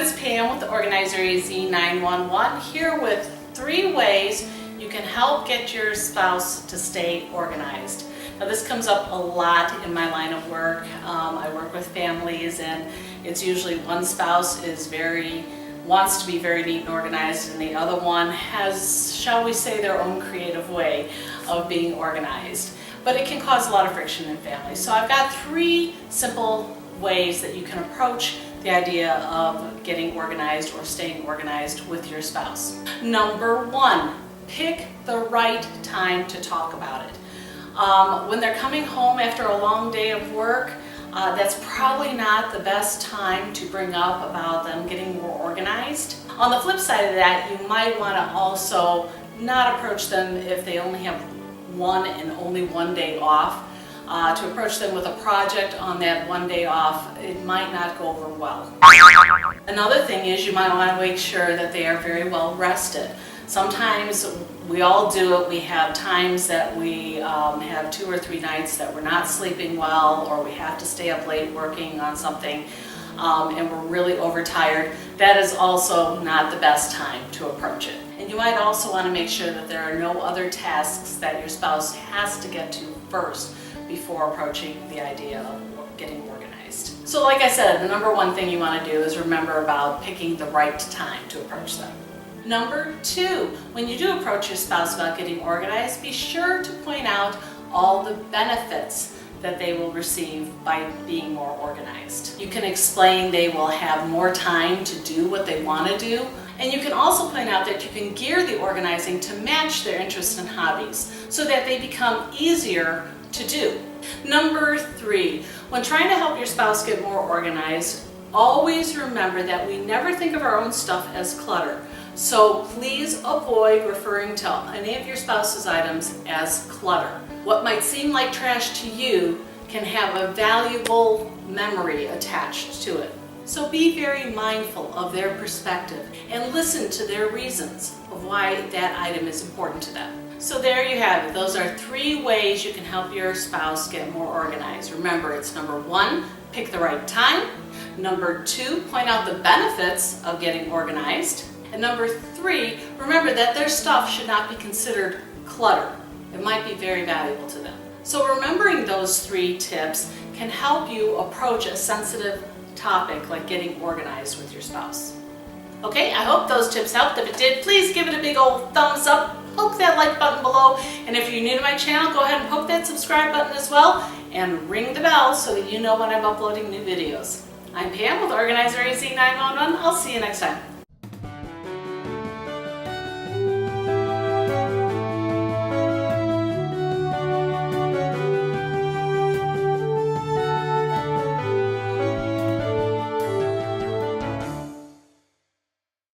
it's Pam with Organizer AZ 911 here with 3 ways you can help get your spouse to stay organized. Now this comes up a lot in my line of work. I work with families and it's usually one spouse wants to be very neat and organized and the other one has, shall we say, their own creative way of being organized. But it can cause a lot of friction in families. So I've got 3 simple ways that you can approach the idea of getting organized or staying organized with your spouse. Number 1, pick the right time to talk about it. When they're coming home after a long day of work, that's probably not the best time to bring up about them getting more organized. On the flip side of that, you might want to also not approach them if they only have one and only one day off. To approach them with a project on that one day off, it might not go over well. Another thing is you might want to make sure that they are very well rested. Sometimes we all do it. We have times that we have 2 or 3 nights that we're not sleeping well, or we have to stay up late working on something and we're really overtired. That is also not the best time to approach it. And you might also want to make sure that there are no other tasks that your spouse has to get to first before approaching the idea of getting organized. So like I said, the number 1 thing you want to do is remember about picking the right time to approach them. Number 2, when you do approach your spouse about getting organized, be sure to point out all the benefits that they will receive by being more organized. You can explain they will have more time to do what they want to do, and you can also point out that you can gear the organizing to match their interests and hobbies so that they become easier to do. Number 3, when trying to help your spouse get more organized, always remember that we never think of our own stuff as clutter. So please avoid referring to any of your spouse's items as clutter. What might seem like trash to you can have a valuable memory attached to it. So be very mindful of their perspective and listen to their reasons of why that item is important to them. So there you have it. Those are 3 ways you can help your spouse get more organized. Remember, it's number 1, pick the right time. Number 2, point out the benefits of getting organized. And number 3, remember that their stuff should not be considered clutter. It might be very valuable to them. So remembering those 3 tips can help you approach a sensitive topic like getting organized with your spouse. Okay, I hope those tips helped. If it did, please give it a big old thumbs up. Poke that like button below. And if you're new to my channel, go ahead and poke that subscribe button as well. And ring the bell so that you know when I'm uploading new videos. I'm Pam with Organizer AZ 911. I'll see you next time.